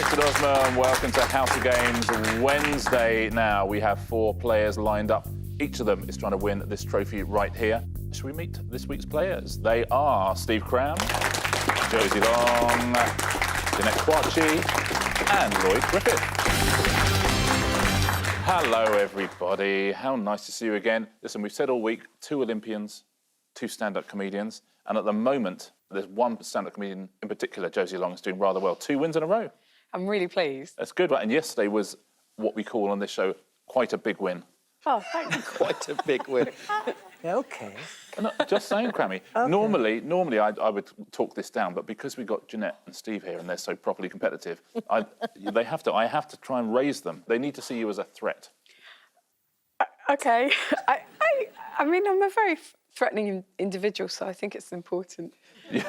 Richard Osman. Welcome to House of Games Wednesday. Now, we have 4 players lined up. Each of them is trying to win this trophy right here. Should we meet this week's players? They are Steve Cram, Josie Long, Jeanette Kwakye, and Lloyd Griffith. Hello, everybody. How nice to see you again. Listen, we've said all week, 2 Olympians, 2 stand-up comedians, and at the moment, there's 1 stand-up comedian in particular, Josie Long, is doing rather well. 2 wins in a row. I'm really pleased. That's good, right? And yesterday was what we call on this show quite a big win. Oh, thank you. Quite a big win. OK. No, just saying, Crammy. Okay. Normally I would talk this down, but because we got Jeanette and Steve here and they're so properly competitive, I have to try and raise them. They need to see you as a threat. OK. I mean, I'm a very threatening individual, so I think it's important. You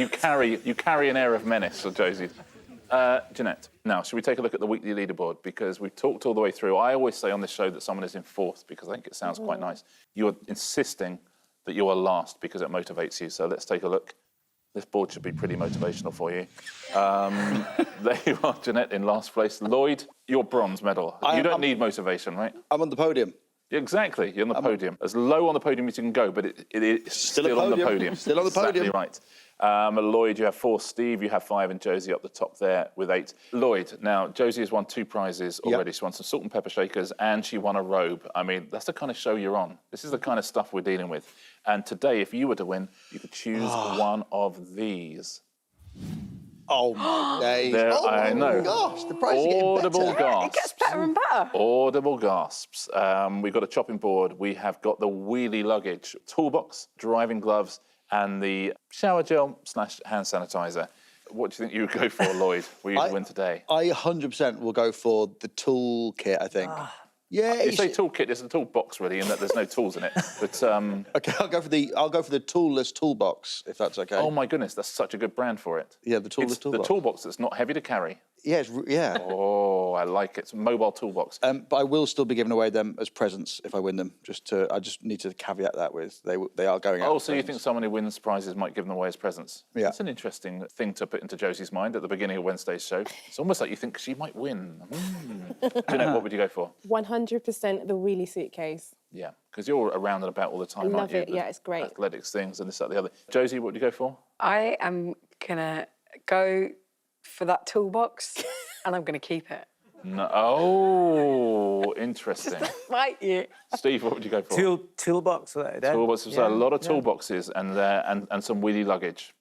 carry an air of menace, so Josie. Jeanette, now, should we take a look at the weekly leaderboard? Because we've talked all the way through. I always say on this show that someone is in 4th because I think it sounds quite nice. You're insisting that you are last because it motivates you. So let's take a look. This board should be pretty motivational for you. There you are, Jeanette, in last place. Lloyd, your bronze medal. You don't need motivation, right? I'm on the podium. Exactly, you're on the podium. As low on the podium as you can go, but it's still on the podium. Still on the podium. Exactly right. Lloyd, you have 4. Steve, you have 5, and Josie up the top there with 8. Lloyd, now, Josie has won 2 prizes already. Yep. She won some salt and pepper shakers, and she won a robe. I mean, that's the kind of show you're on. This is the kind of stuff we're dealing with. And today, if you were to win, you could choose one of these. Oh, my days. I know. Gosh, the price is getting better. Audible gasps. It gets better and better. Audible gasps. We've got a chopping board. We have got the wheelie luggage, toolbox, driving gloves, and the shower gel / hand sanitizer. What do you think you would go for, Lloyd, for you to win today? I 100% will go for the tool kit, I think. Yeah, you say toolkit, it's a toolbox really, in that there's no tools in it. But okay, I'll go for the toolless toolbox, if that's okay. Oh my goodness, that's such a good brand for it. Yeah, the toolless toolbox. The toolbox that's not heavy to carry. Yeah, yeah. Oh, I like it. It's a mobile toolbox. But I will still be giving away them as presents if I win them. I just need to caveat that with they are going out. Oh, so you think someone who wins prizes might give them away as presents? Yeah. That's an interesting thing to put into Josie's mind at the beginning of Wednesday's show. It's almost like you think she might win. Jeanette, what would you go for? 100% the wheelie suitcase. Yeah, because you're around and about all the time, aren't love you? it, yeah, it's great. Athletics things and this, that, the other. Josie, what would you go for? I am going to go for that toolbox, and I'm going to keep it. No. Oh, interesting. Fight you. Steve, what would you go for? Toolbox. Toolbox. So a lot of toolboxes and some wheelie luggage.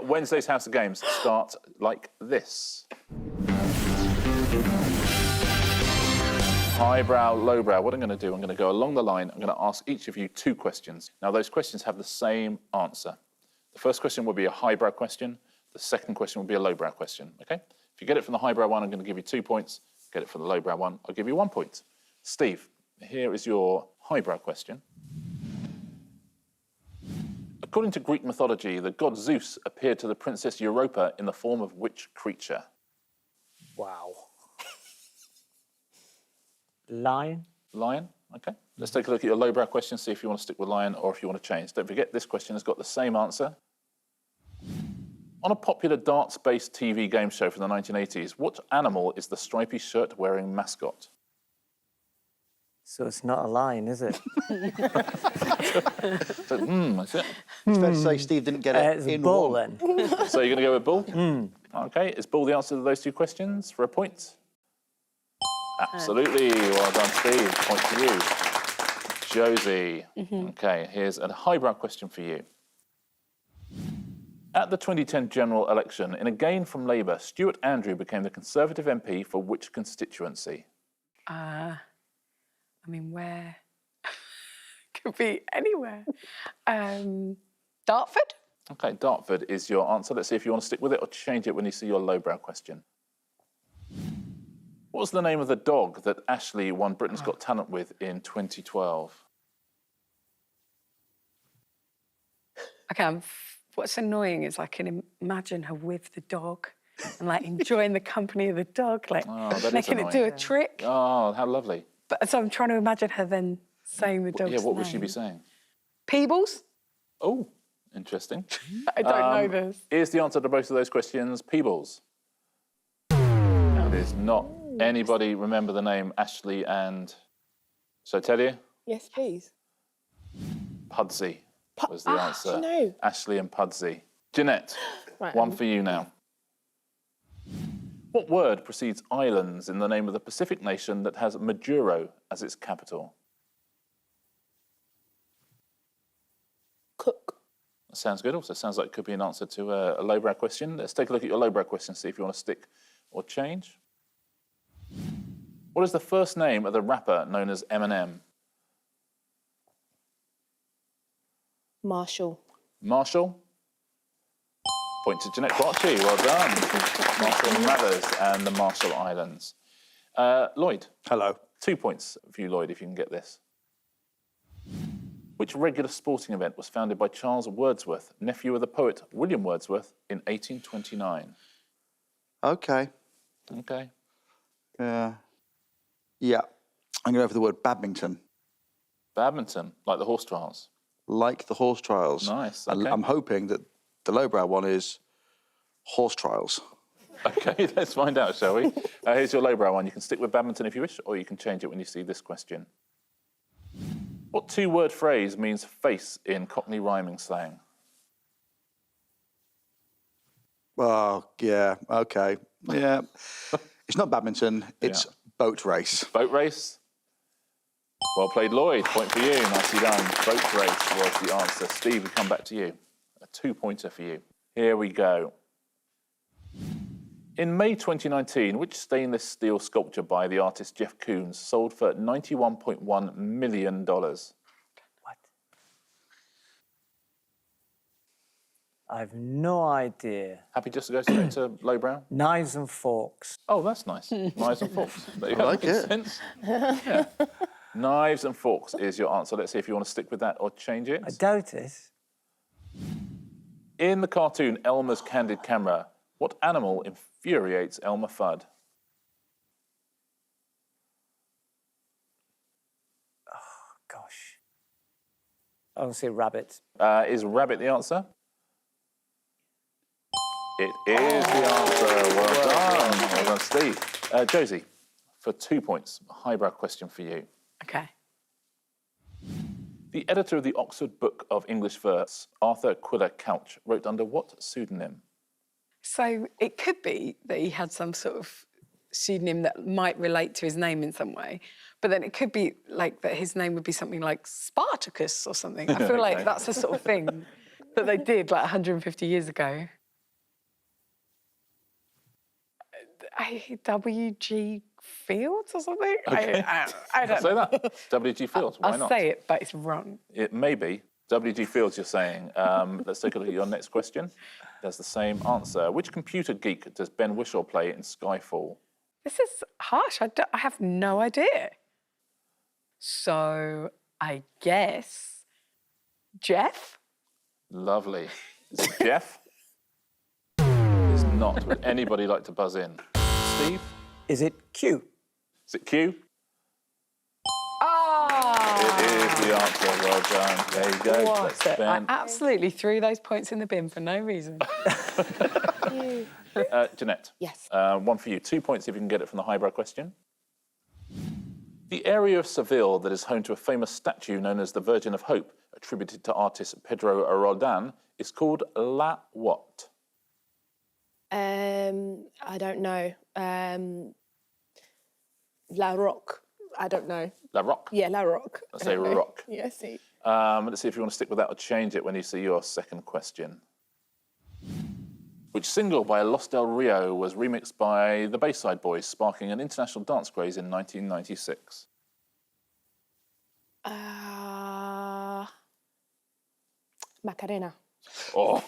Wednesday's House of Games start like this. Highbrow, lowbrow. What I'm going to do, I'm going to go along the line. I'm going to ask each of you 2 questions. Now, those questions have the same answer. The first question will be a highbrow question. The second question will be a lowbrow question, OK? If you get it from the highbrow one, I'm going to give you 2 points. Get it from the lowbrow one, I'll give you 1 point. Steve, here is your highbrow question. According to Greek mythology, the god Zeus appeared to the princess Europa in the form of which creature? Wow. Lion. Lion, OK. Let's take a look at your lowbrow question, see if you want to stick with lion or if you want to change. Don't forget, this question has got the same answer. On a popular darts-based TV game show from the 1980s, what animal is the stripy shirt-wearing mascot? So it's not a lion, is it? That's it. It's fair to say Steve didn't get it It's in bull, one. then. So you're going to go with bull? OK, is bull the answer to those 2 questions for a point? Absolutely. Well done, Steve. Point to you. Josie. OK, here's a highbrow question for you. At the 2010 general election, in a gain from Labour, Stuart Andrew became the Conservative MP for which constituency? I mean, where? Could be anywhere. Dartford? OK, Dartford is your answer. Let's see if you want to stick with it or change it when you see your lowbrow question. What was the name of the dog that Ashley won Britain's Got Talent with in 2012? OK, what's annoying is I can imagine her with the dog and, like, enjoying the company of the dog, like, making it do a trick. Oh, how lovely. But so I'm trying to imagine her then saying the dog's Yeah, what would name. she be saying? Peebles? Oh, interesting. I don't know this. Here's the answer to both of those questions. Peebles. is not. Anybody remember the name Ashley and... Shall I tell you? Yes, please. Pudsey was the answer. No. Ashley and Pudsey. Jeanette, Right, one for you now. What word precedes islands in the name of the Pacific nation that has Majuro as its capital? Cook. That sounds good. Also sounds like it could be an answer to a lowbrow question. Let's take a look at your lowbrow question, see if you want to stick or change. What is the first name of the rapper known as Eminem? Marshall. Marshall? Point to Jeanette Kwakye. Well done. Marshall Mathers and the Marshall Islands. Lloyd. Hello. 2 points for you, Lloyd, if you can get this. Which regular sporting event was founded by Charles Wordsworth, nephew of the poet William Wordsworth, in 1829? Okay. Okay. Yeah. I'm going to go for the word badminton. Badminton, like the horse trials. Like the horse trials. Nice, And okay. I'm hoping that the lowbrow one is horse trials. Okay, let's find out, shall we? Here's your lowbrow one. You can stick with badminton if you wish, or you can change it when you see this question. What two-word phrase means face in Cockney rhyming slang? Oh, yeah, okay. Yeah. It's not badminton, it's boat race. Boat race? Well played, Lloyd. Point for you. Nicely done. Boat race was the answer. Steve, we come back to you. A two-pointer for you. Here we go. In May 2019, which stainless steel sculpture by the artist Jeff Koons sold for $91.1 million? What? I've no idea. Happy just to go straight to lowbrow? Knives and forks. Oh, that's nice. Knives and forks. There you I go. like Makes it. sense. Yeah. Knives and forks is your answer. Let's see if you want to stick with that or change it. I doubt it. In the cartoon Elmer's Candid Camera, what animal infuriates Elmer Fudd? Gosh. I'll say rabbit. Is rabbit the answer? It is the answer. Well done. Well done, Steve. Josie, for 2 points, a highbrow question for you. Okay. The editor of the Oxford Book of English Verse, Arthur Quiller Couch, wrote under what pseudonym? So it could be that he had some sort of pseudonym that might relate to his name in some way, but then it could be like that his name would be something like Spartacus or something. I feel like that's the sort of thing that they did like 150 years ago. W.G. Fields or something? Okay. I don't Say know. that. W.G. Fields, why I'll not? say it, but it's wrong. It may be. W.G. Fields, you're saying. Let's take a look at your next question. There's the same answer. Which computer geek does Ben Whishaw play in Skyfall? This is harsh. I have no idea. So I guess Jeff? Lovely. Is it Jeff? It's not. Would anybody like to buzz in? Steve? Is it Q? Is it Q? Oh! It is the answer. Well done. There you go. What? That's I Ben. absolutely threw those points in the bin for no reason. Jeanette. Yes. One for you. 2 points if you can get it from the highbrow question. The area of Seville that is home to a famous statue known as the Virgin of Hope, attributed to artist Pedro Rodin, is called La what? I don't know. La Roque. I don't know. La Roque? Yeah, La Roque. Let's say rock. Yeah, see. Let's see if you want to stick with that or change it when you see your second question. Which single by Los Del Rio was remixed by the Bayside Boys, sparking an international dance craze in 1996? Macarena. Oh,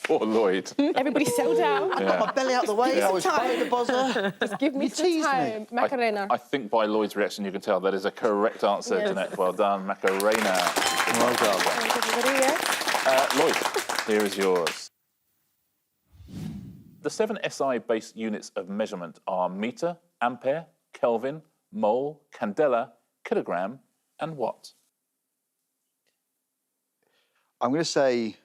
poor Lloyd. Everybody settle down. Yeah. My belly out the way, I was by the buzzer. Just give me some teased me. time. Macarena. I think by Lloyd's reaction you can tell that is a correct answer, Yes. Jeanette. Well done, Macarena. Well done. Thanks, everybody, yes. Lloyd, here is yours. The 7 SI-based units of measurement are metre, ampere, Kelvin, mole, candela, kilogram, and watt. I'm going to say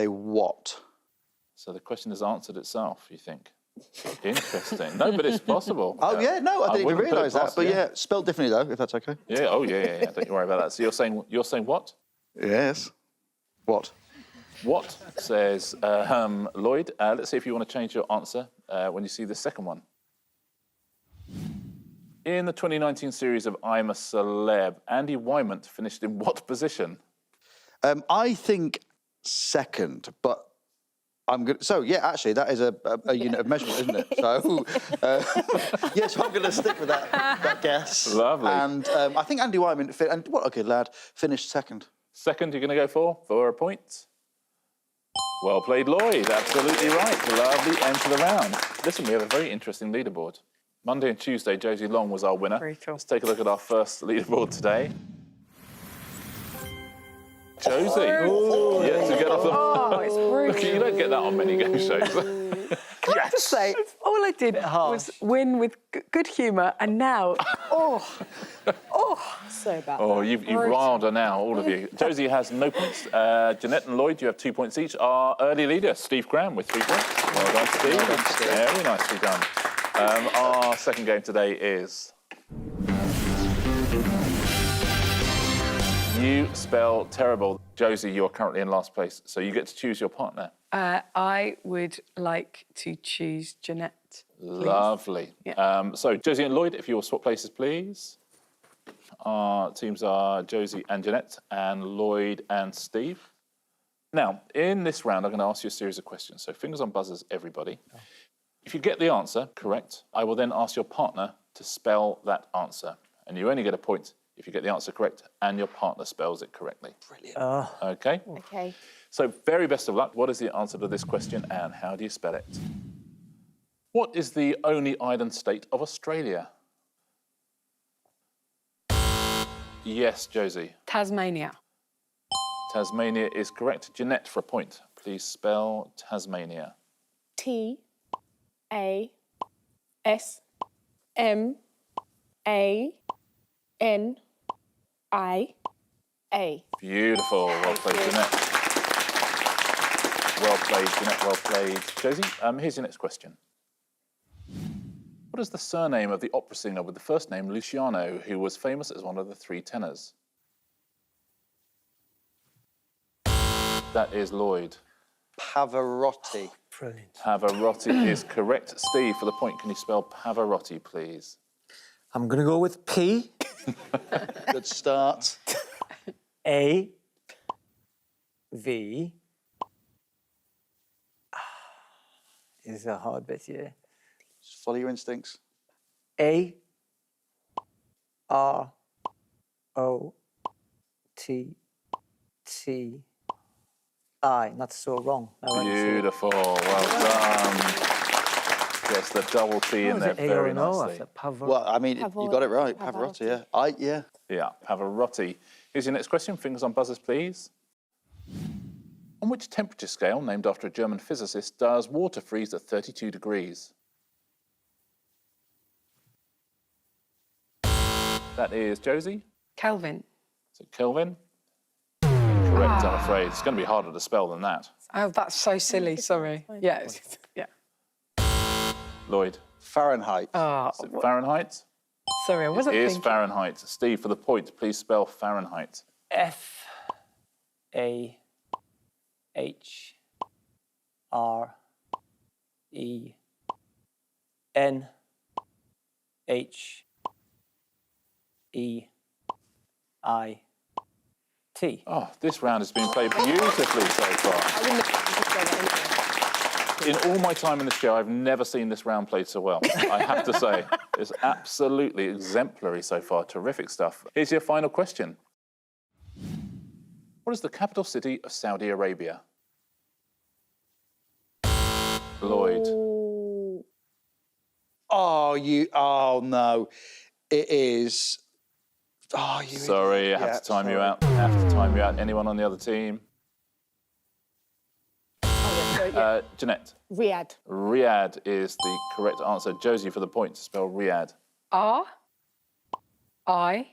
what? So the question has answered itself, you think? Interesting. No, but it's possible. Oh, yeah, no, I didn't even wouldn't put it realise that. past But you. yeah, spelled differently, though, if that's OK. Yeah, oh, yeah. Don't you worry about that. So you're saying what? Yes. What? What, says Lloyd. Let's see if you want to change your answer when you see the second one. In the 2019 series of I'm a Celeb, Andy Wymant finished in what position? I think second, but I'm good. So, yeah, actually, that is a unit of measurement, isn't it? So, yes, I'm going to stick with that guess. Lovely. And I think Andy Wyman, and what a good lad, finished second. Second, you're going to go for a point? Well played, Lloyd. Absolutely right. Lovely end to the round. Listen, we have a very interesting leaderboard. Monday and Tuesday, Josie Long was our winner. Very cool. Let's take a look at our first leaderboard today. Josie, yet to get off the... Oh, it's brilliant. You don't get that on many game shows. Can I just say, all I did was win with good humour, and now, So bad. Oh, you've riled her now, all of you. Josie has no points. Jeanette and Lloyd, you have 2 points each. Our early leader, Steve Cram, with 3 points. Well done, Steve. Well done, Steve. Very nicely done. Our second game today is... You spell terrible. Josie, you are currently in last place, so you get to choose your partner. I would like to choose Jeanette. Please. Lovely. Yeah. So, Josie and Lloyd, if you will swap places, please. Our teams are Josie and Jeanette, and Lloyd and Steve. Now, in this round, I'm going to ask you a series of questions. So, fingers on buzzers, everybody. If you get the answer correct, I will then ask your partner to spell that answer. And you only get a point if you get the answer correct and your partner spells it correctly. Brilliant. OK? Okay. So, very best of luck. What is the answer to this question and how do you spell it? What is the only island state of Australia? Yes, Josie. Tasmania. Tasmania is correct. Jeanette, for a point, please spell Tasmania. Tasmania. Beautiful. Well played, Jeanette. Well played, Jeanette. Well played. Josie, here's your next question. What is the surname of the opera singer with the first name Luciano, who was famous as one of the 3 tenors? That is Lloyd. Pavarotti. Brilliant. Pavarotti is correct. Steve, for the point, can you spell Pavarotti, please? I'm going to go with P. Good start. A. V. This is a hard bit here. Just follow your instincts. A. R. O. T. T. I. Not so wrong. I like to say it. Beautiful. Well done. Yes, the double T in Was there it A or very an O nicely. after Pavarotti? Well, I mean, you got it right. Pavarotti, Pavarotti. yeah. Yeah, Pavarotti. Here's your next question. Fingers on buzzers, please. On which temperature scale, named after a German physicist, does water freeze at 32 degrees? That is Josie. Kelvin. Is it Kelvin? Correct, I'm afraid. It's going to be harder to spell than that. Oh, that's so silly. Sorry. Yeah. Yeah. Lloyd. Fahrenheit. Oh, Is it Fahrenheit? sorry, I wasn't It is thinking. Fahrenheit. Steve, for the point, please spell Fahrenheit. F. A. H. R. E. N. H. E. I. T. Oh, this round has been played beautifully so far. In all my time in the show, I've never seen this round played so well. I have to say, it's absolutely exemplary so far. Terrific stuff. Here's your final question. What is the capital city of Saudi Arabia? Lloyd. Oh, no. It is... Oh, you Sorry, idiot. I have Yeah, to time you sorry. out. I have to time you out. Anyone on the other team? Jeanette. Riyadh. Riyadh is the correct answer. Josie, for the point, to spell Riyadh. R. I.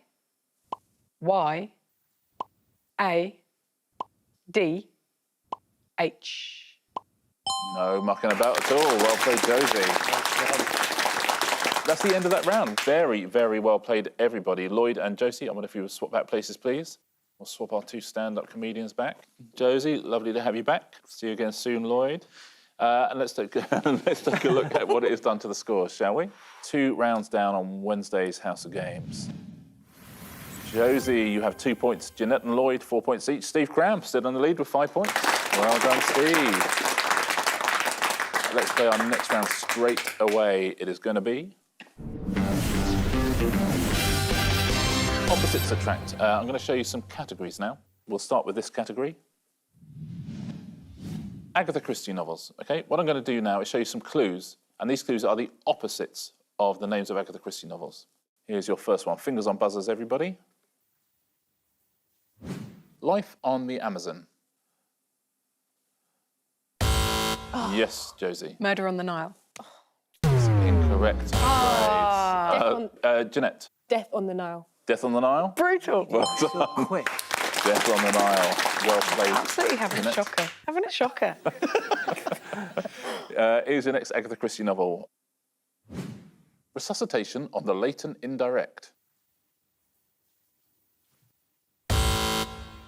Y. A. D. H. No mucking about at all. Well played, Josie. That's the end of that round. Very, very well played, everybody. Lloyd and Josie, I wonder if you would swap back places, please. We'll swap our two stand-up comedians back. Josie, lovely to have you back. See you again soon, Lloyd. And let's take a look at what it has done to the scores, shall we? 2 rounds down on Wednesday's House of Games. Josie, you have 2 points. Jeanette and Lloyd, 4 points each. Steve Cram stood on the lead with 5 points. Well done, Steve. Let's play our next round straight away. It is going to be opposites attract. I'm going to show you some categories now. We'll start with this category. Agatha Christie novels. Okay, what I'm going to do now is show you some clues, and these clues are the opposites of the names of Agatha Christie novels. Here's your first one. Fingers on buzzers, everybody. Life on the Amazon. Yes, Josie. Murder on the Nile. Incorrect. Jeanette. Death on the Nile. Death on the Nile. Brutal. Well done. Quick. Death on the Nile. Well played. Absolutely having Jeanette. a shocker. Having a shocker. Here's your next Agatha Christie novel. Resuscitation on the Latent Indirect.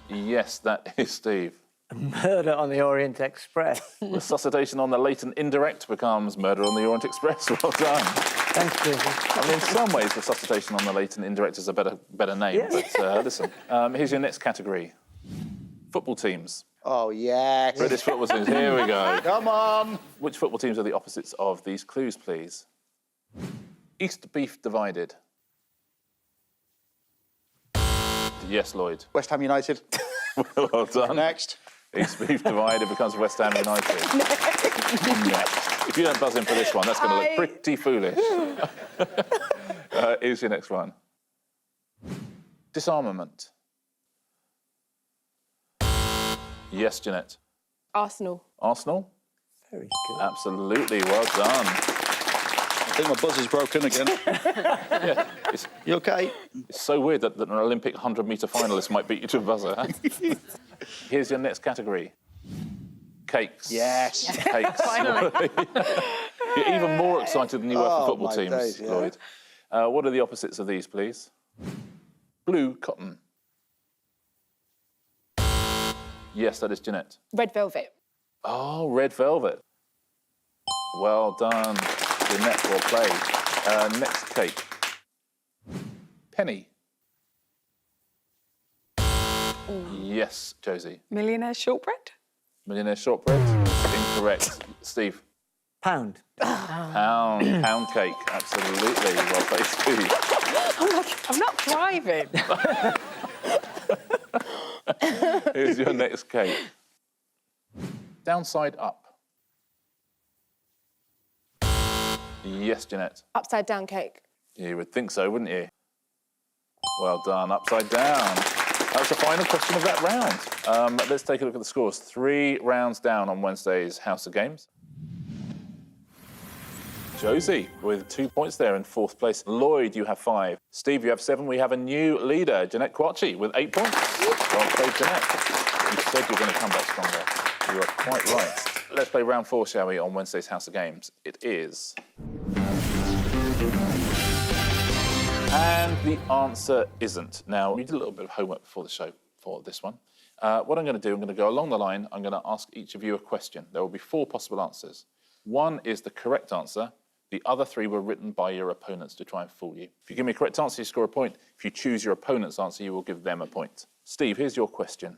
Yes, that is Steve. Murder on the Orient Express. Resuscitation on the Latent Indirect becomes Murder on the Orient Express. Well done. Thanks, Josie. I mean, in some ways, Resuscitation on the Latent Indirect is a better name. Yeah. But listen, here's your next category. Football teams. Oh, yes. British football teams. Here we go. Come on. Which football teams are the opposites of these clues, please? East Beef Divided. Yes, Lloyd. West Ham United. Well done. Next. East Beef Divided becomes West Ham United. Next. If you don't buzz in for this one, that's going to look pretty foolish. Here's your next one. Disarmament. Yes, Jeanette. Arsenal. Arsenal? Very good. Absolutely, well done. I think my buzzer's broken again. Yeah, it's You okay? so weird that an Olympic 100-metre finalist might beat you to a buzzer. Here's your next category. Cakes. Yes. Cakes. Finally. You're even more excited than you were for football my teams, days, yeah. Lloyd. What are the opposites of these, please? Blue cotton. Yes, that is Jeanette. Red velvet. Oh, red velvet. Well done, Jeanette. Well played. Next cake. Penny. Yes, Josie. Millionaire shortbread? Millionaire shortbread. Incorrect. Steve. Pound. Pound cake. Absolutely. Well played, Steve. I'm not thriving. Here's your next cake. Downside up. Yes, Jeanette. Upside down cake. You would think so, wouldn't you? Well done. Upside down. That's the final question of that round. Let's take a look at the scores. 3 rounds down on Wednesday's House of Games. Josie with 2 points there in 4th place. Lloyd, you have 5. Steve, you have 7. We have a new leader, Jeanette Kwakye, with 8 points. Well played, Jeanette. You said you were going to come back stronger. You are quite right. Let's play round 4, shall we, on Wednesday's House of Games. It is... And the answer isn't. Now, we did a little bit of homework before the show for this one. What I'm going to do, I'm going to go along the line. I'm going to ask each of you a question. There will be 4 possible answers. 1 is the correct answer. The other 3 were written by your opponents to try and fool you. If you give me a correct answer, you score a point. If you choose your opponent's answer, you will give them a point. Steve, here's your question.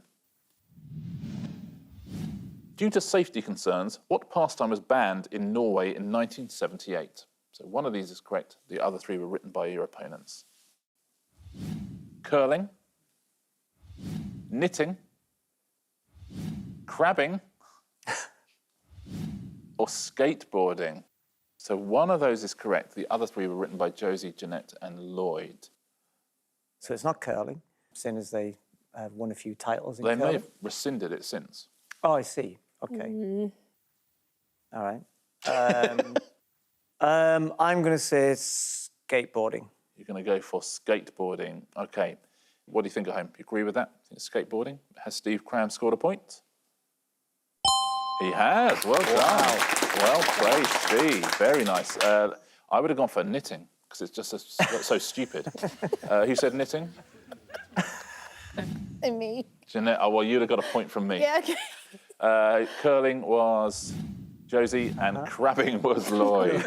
Due to safety concerns, what pastime was banned in Norway in 1978? So 1 of these is correct. The other 3 were written by your opponents. Curling, knitting, crabbing, or skateboarding. So 1 of those is correct. The other 3 were written by Josie, Jeanette, and Lloyd. So it's not curling, seeing as they have won a few titles in They curling. may have rescinded it since. Oh, I see. Okay. All right. I'm going to say skateboarding. You're going to go for skateboarding. Okay. What do you think at home? You agree with that? Think it's skateboarding? Has Steve Cram scored a point? He has. Well done. Well played, Steve. Very nice. I would have gone for knitting because it's just so stupid. Who said knitting? And me. Jeanette. Oh, well, you'd have got a point from me. Yeah, okay. Curling was Josie and crabbing was Lloyd.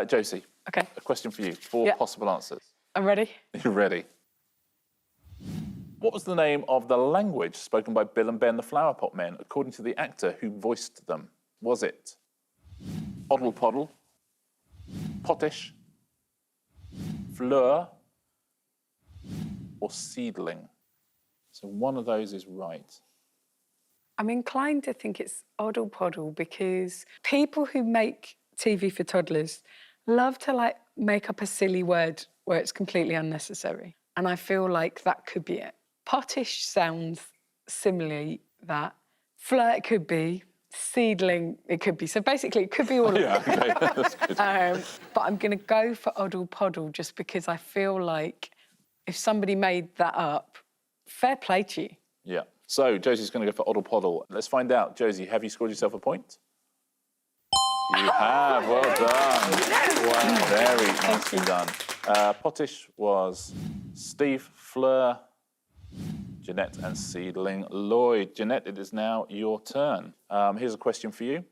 Josie, Okay, a question for you. 4 Yeah. possible answers. I'm ready. You ready? What was the name of the language spoken by Bill and Ben, the Flower Pot Men, according to the actor who voiced them? Was it Oddle Poddle, Pottish, Fleur, or Seedling? So one of those is right. I'm inclined to think it's Oddle Poddle because people who make TV for toddlers love to like make up a silly word where it's completely unnecessary. And I feel like that could be it. Pottish sounds similarly that. Fleur it could be. Seedling it could be. So basically it could be all of Yeah, it. okay, that's good. But I'm going to go for Oddle Poddle just because I feel like if somebody made that up, fair play to you. Yeah. So Josie's going to go for Oddle Poddle. Let's find out. Josie, have you scored yourself a point? You have. Well done. Wow, very nicely done. Pottish was Steve, Fleur, Jeanette and Seedling Lloyd. Jeanette, it is now your turn. Here's a question for you.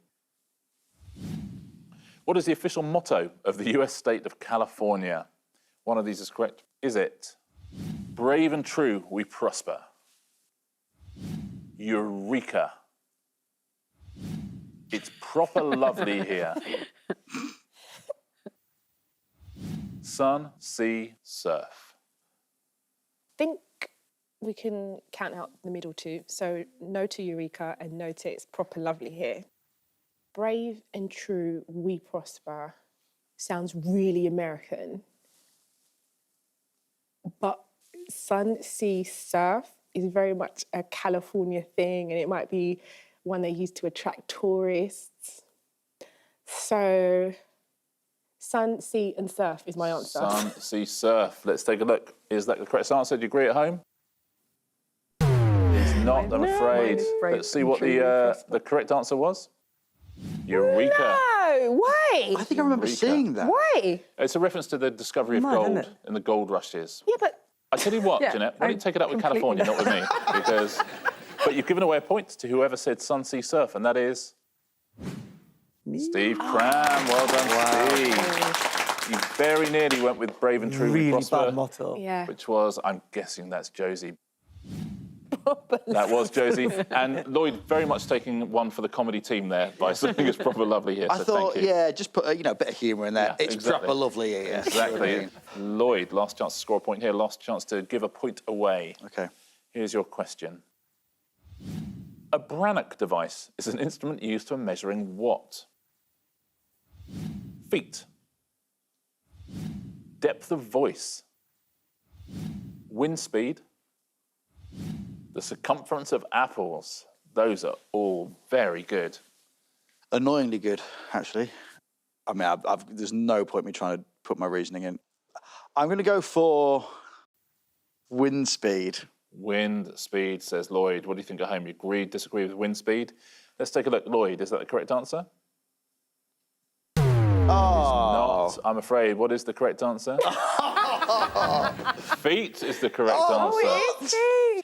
What is the official motto of the US state of California? One of these is correct. Is it brave and true, we prosper? Eureka. It's proper lovely here. Sun, sea, surf. think we can count out the middle two. So no to Eureka and no to it's proper lovely here. Brave and true, we prosper. Sounds really American. But sun, sea, surf is very much a California thing, and it might be one they use to attract tourists. So sun, sea and surf is my answer. Sun, sea, surf. Let's take a look. Is that the correct answer? Do you agree at home? It's not, I'm afraid. Brave Let's see and what true, we prosper. the correct answer was. Eureka. No, why? I think I remember Eureka. seeing that. Why? It's a reference to the discovery of Mad, isn't gold it? in the gold rushes. Yeah, but I tell you what, Yeah, Jeanette, why don't you take it up with completely California, not with me? Because, but you've given away a point to whoever said sun, sea, surf, and that is Steve Cram. Well done, Steve. You very nearly went with brave and true, we Really prosper, bad motto. yeah. which was, I'm guessing that's Josie. That was Josie. And Lloyd very much taking one for the comedy team there by saying it's proper lovely here. I so thought, thank you. yeah, just put a bit of humour in there. Yeah, It's exactly. proper lovely here. Exactly. Lloyd, last chance to score a point here, last chance to give a point away. Okay. Here's your question. A Brannock device is an instrument used for measuring what? Feet. Depth of voice. Wind speed. The circumference of apples. Those are all very good. Annoyingly good, actually. I mean, there's no point me trying to put my reasoning in. I'm going to go for wind speed. Wind speed, says Lloyd. What do you think at home? You agree, disagree with wind speed? Let's take a look. Lloyd, is that the correct answer? Oh. Not, I'm afraid. What is the correct answer? Feet is the correct answer.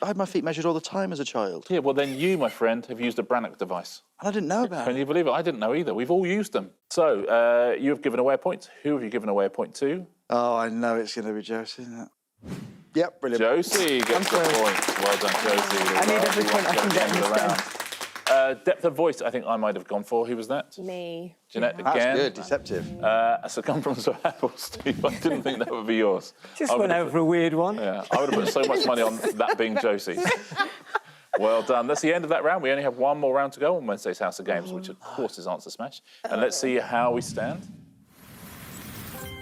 I had my feet measured all the time as a child. Yeah, well then you, my friend, have used a Brannock device. And I didn't know about Can it. you believe it? I didn't know either. We've all used them. So you have given away a point. Who have you given away a point to? Oh, I know it's going to be Josie, isn't it? Yep, brilliant. Josie gets the point. Well done, Josie. I need every point I can get in this game. Depth of voice, I think I might have gone for. Who was that? Me. Jeanette That's again. good, deceptive. A circumference of apples, Steve. I didn't think that would be yours. Just I would went have out for a weird one. Yeah, I would have put so much money on that being Josie's. Well done. That's the end of that round. We only have one more round to go on Wednesday's House of Games, which of course is Answer Smash. And let's see how we stand.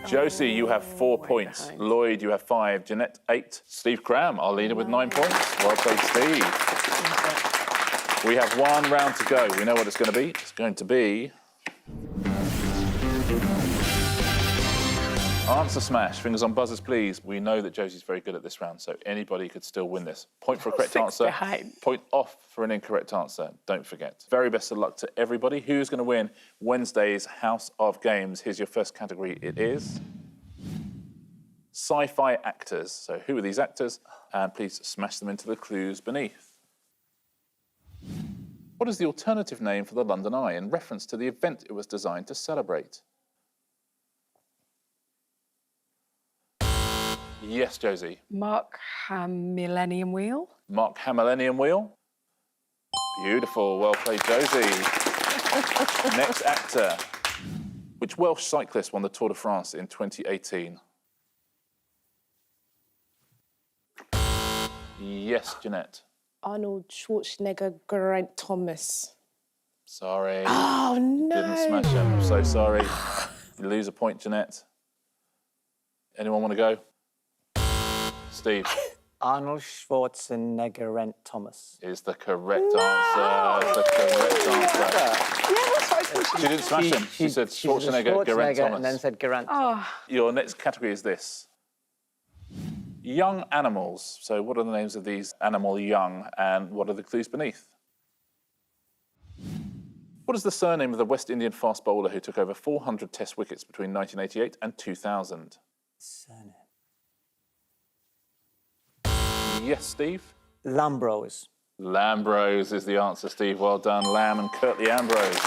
Josie, you have 4 points. behind. Lloyd, you have 5. Jeanette, 8. Steve Cram, our leader, with 9 points. Well played, Steve. We have one round to go. We know what it's going to be. It's going to be Answer smash. Fingers on buzzers, please. We know that Josie's very good at this round, so anybody could still win this. Point for a correct 6 answer. behind. Point off for an incorrect answer. Don't forget. Very best of luck to everybody. Who's going to win Wednesday's House of Games? Here's your first category. It is sci-fi actors. So who are these actors? And please smash them into the clues beneath. What is the alternative name for the London Eye in reference to the event it was designed to celebrate? Yes, Josie. Mark Millennium Wheel. Mark Millennium Wheel. Beautiful. Well played, Josie. Next actor. Which Welsh cyclist won the Tour de France in 2018? Yes, Jeanette. Arnold Schwarzenegger, Geraint Thomas. Sorry. Oh, no. Didn't smash him. I'm so sorry. You lose a point, Jeanette. Anyone want to go? Steve. Arnold Schwarzenegger, Geraint Thomas. Is the correct answer. It's the correct answer. Yeah, that's what I thought. She didn't smash him. She said Schwarzenegger, Geraint Thomas. And then said Geraint. Oh, Your next category is this. Young animals. So what are the names of these animal young and what are the clues beneath? What is the surname of the West Indian fast bowler who took over 400 test wickets between 1988 and 2000? Surname. Yes, Steve? Lambrose. Lambrose is the answer, Steve. Well done, Lamb and Curtly Ambrose.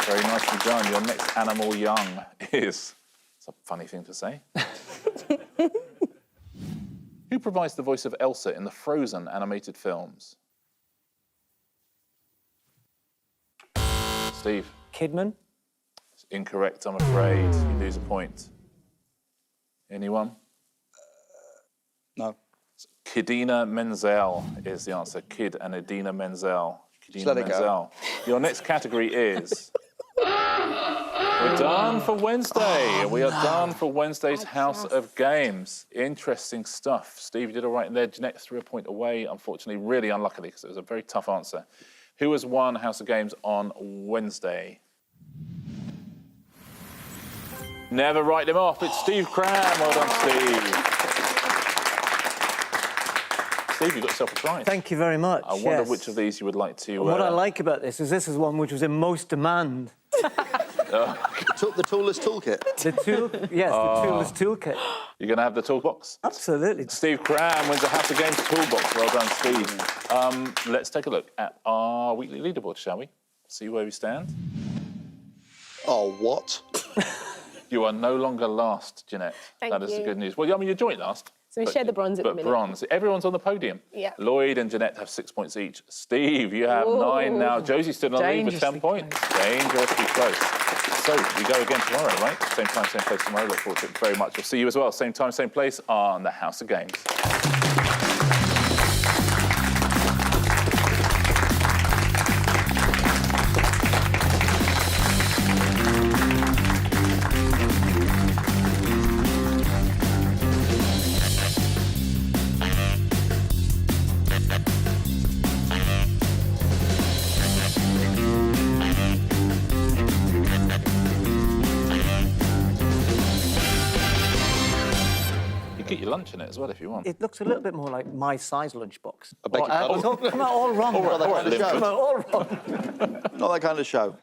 Very nicely done. Your next animal young is... It's a funny thing to say. Who provides the voice of Elsa in the Frozen animated films? Steve? Kidman. It's incorrect, I'm afraid. You lose a point. Anyone? No. Kidina Menzel is the answer. Kid and Idina Menzel. Just let it go. Your next category is... We're done for Wednesday. We are done for Wednesday's House of Games. Interesting stuff. Steve, you did all right in there. Jeanette threw a point away, unfortunately, really unluckily, because it was a very tough answer. Who has won House of Games on Wednesday? Never write him off. It's Steve Cram. Well done, Steve. Steve, you got yourself a prize. Thank you very much. I wonder which of these you would like to... What I like about this is one which was in most demand. The tallest toolkit. The tool, yes, the toolless toolkit. You're going to have the toolbox? Absolutely. Steve Cram wins the House of Games toolbox. Well done, Steve. Let's take a look at our weekly leaderboard, shall we? See where we stand. Oh, what? You are no longer last, Jeanette. Thank That is the you. good news. Well, I mean, you're joint last. So we share the bronze at the minute. But bronze. Everyone's on the podium. Yeah. Lloyd and Jeanette have 6 points each. Steve, you have 9 now. Josie stood on the lead with 10 Dangerously points. Dangerously close. So we go again tomorrow, right? Same time, same place tomorrow. Look forward to it very much. We'll see you as well. Same time, same place on the House of Games. Get your lunch in it as well if you want. It looks a little bit more like my size lunchbox. I beg your pardon? Come out all wrong. All right, Not that kind of Liv. show. Come out all wrong. Not that kind of show.